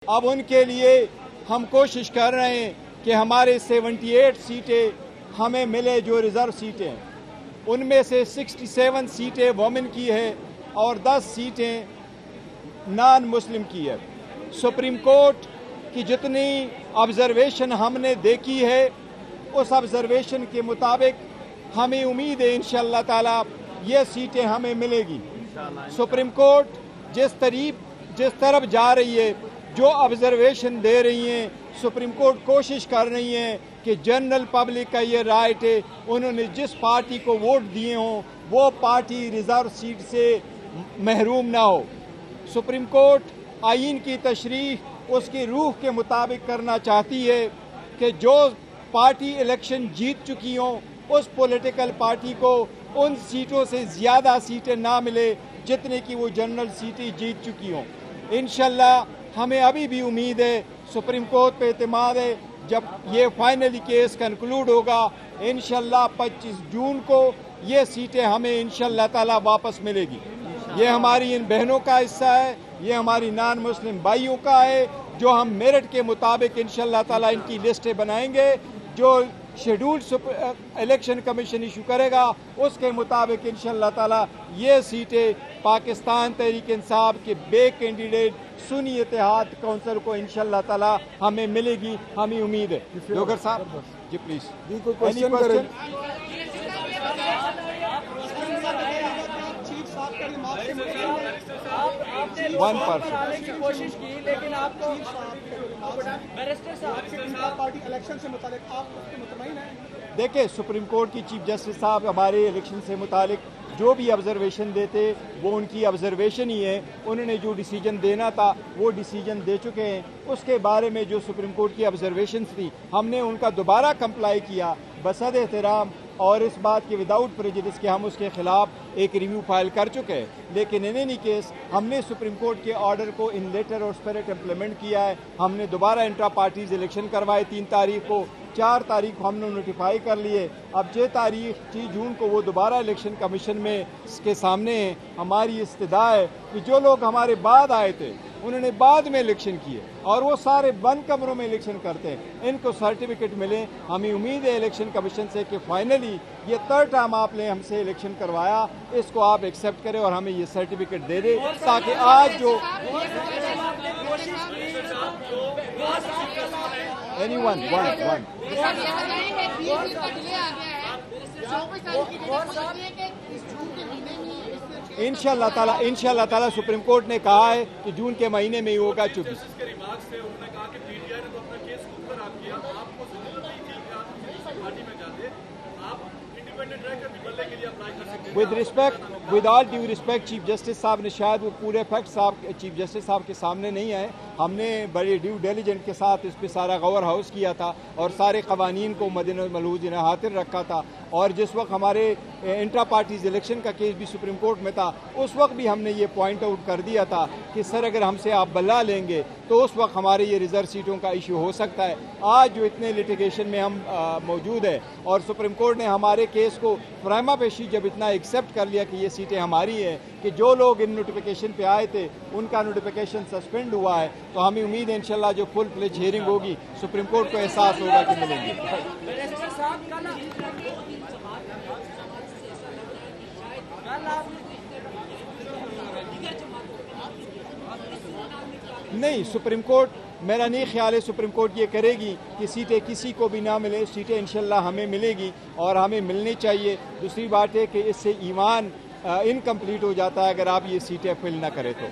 अब उनके लिए हम कोशिश कर रहे हैं कि हमारे 78 सीटें हमें मिले जो रिज़र्व सीटें हैं। उनमें से 67 सीटें वोमेन की है और 10 सीटें नॉन मुस्लिम की है। सुप्रीम कोर्ट की जितनी ऑब्जर्वेशन हमने देखी है उस ऑब्जर्वेशन के मुताबिक हमें उम्मीद है इंशाअल्लाह ताला ये सीटें हमें मिलेगी। सुप्रीम कोर्ट जिस तरफ जा रही है, जो ऑब्जर्वेशन दे रही हैं, सुप्रीम कोर्ट कोशिश कर रही है कि जनरल पब्लिक का ये राइट है, उन्होंने जिस पार्टी को वोट दिए हों वो पार्टी रिजर्व सीट से महरूम ना हो। सुप्रीम कोर्ट आईन की तशरीह उसकी रूह के मुताबिक करना चाहती है कि जो पार्टी इलेक्शन जीत चुकी हों उस पॉलिटिकल पार्टी को उन सीटों से ज़्यादा सीटें ना मिले जितने की वो जनरल सीटें जीत चुकी हों। इंशाल्लाह हमें अभी भी उम्मीद है, सुप्रीम कोर्ट पे एतमाद है, जब ये फाइनली केस कंक्लूड होगा इंशाल्लाह 25 जून को ये सीटें हमें इंशाल्लाह ताला वापस मिलेगी। ये हमारी इन बहनों का हिस्सा है, ये हमारी नॉन मुस्लिम भाइयों का है, जो हम मेरिट के मुताबिक इंशाल्लाह ताला इनकी लिस्टें बनाएंगे। जो शेड्यूल इलेक्शन कमीशन इशू करेगा उसके मुताबिक इंशाल्लाह ताला ये सीटें पाकिस्तान तहरीक इंसाफ के बे कैंडिडेट सुन्नी इत्तेहाद काउंसिल को इंशाल्लाह ताला हमें मिलेगी, हमें उम्मीद है। जोगर साहब जी प्लीज कोई क्वेश्चन करें। वन पर्सन कोशिश की लेकिन आपको बैरिस्टर साहब पार्टी इलेक्शन से मुतालिक आप मुतमईन हैं? देखिए, सुप्रीम कोर्ट की चीफ जस्टिस साहब हमारे इलेक्शन से मुतालिक जो भी ऑब्जर्वेशन देते वो उनकी ऑब्जर्वेशन ही है। उन्होंने जो डिसीजन देना था वो डिसीजन दे चुके हैं। उसके बारे में जो सुप्रीम कोर्ट की ऑब्जर्वेशन थी हमने उनका दोबारा कंप्लाई किया बसद एहतराम, और इस बात के विदाउट प्रेजुडिस के हम उसके खिलाफ एक रिव्यू फाइल कर चुके हैं। लेकिन इन एनी केस हमने सुप्रीम कोर्ट के ऑर्डर को इन लेटर और स्पिरिट इम्प्लीमेंट किया है। हमने दोबारा इंट्रा पार्टीज इलेक्शन करवाए 3 तारीख को, 4 तारीख को हमने नोटिफाई कर लिए। अब 6 जून को वो दोबारा इलेक्शन कमीशन में के सामने है। हमारी इस्तदा है कि जो लोग हमारे बाद आए थे उन्होंने बाद में इलेक्शन किए और वो सारे बंद कमरों में इलेक्शन करते हैं, इनको सर्टिफिकेट मिले। हमें उम्मीद है इलेक्शन कमीशन से कि फाइनली ये 3rd टाइम आपने हमसे इलेक्शन करवाया, इसको आप एक्सेप्ट करें और हमें ये सर्टिफिकेट दे दें, ताकि आज जो एनीवन वन इंशाल्लाह ताला सुप्रीम कोर्ट ने कहा है कि जून के महीने में ही होगा। 24 with all due respect chief justice साहब ने शायद वो पूरे फैक्ट्स चीफ जस्टिस साहब के सामने नहीं आए। हमने बड़े ड्यू डिलिजेंट के साथ इस पर सारा गौर हाउस किया था और सारे कवानीन को मद्देनजर हाजिर रखा था। और जिस वक्त हमारे इंट्रा पार्टीज इलेक्शन का केस भी सुप्रीम कोर्ट में था उस वक्त भी हमने ये पॉइंट आउट कर दिया था कि सर अगर हमसे आप बल्ला लेंगे तो उस वक्त हमारे ये रिजर्व सीटों का इशू हो सकता है। आज जो इतने लिटिगेशन में हम मौजूद है और सुप्रीम कोर्ट ने हमारे केस को प्राइमा पेशी जब इतना एक्सेप्ट कर लिया कि ये सीटें हमारी हैं, कि जो लोग इन नोटिफिकेशन पे आए थे उनका नोटिफिकेशन सस्पेंड हुआ है, तो हमें उम्मीद है इंशाल्लाह जो फुल फ्लेज हियरिंग होगी सुप्रीम कोर्ट को एहसास होगा कि मिलेंगे। नहीं, सुप्रीम कोर्ट, मेरा नहीं ख्याल है सुप्रीम कोर्ट ये करेगी कि सीटें किसी को भी ना मिले। सीटें इंशाल्लाह हमें मिलेगी और हमें मिलनी चाहिए। दूसरी बात है कि इससे ईमान इनकम्प्लीट हो जाता है अगर आप ये सीटें फिल ना करें तो।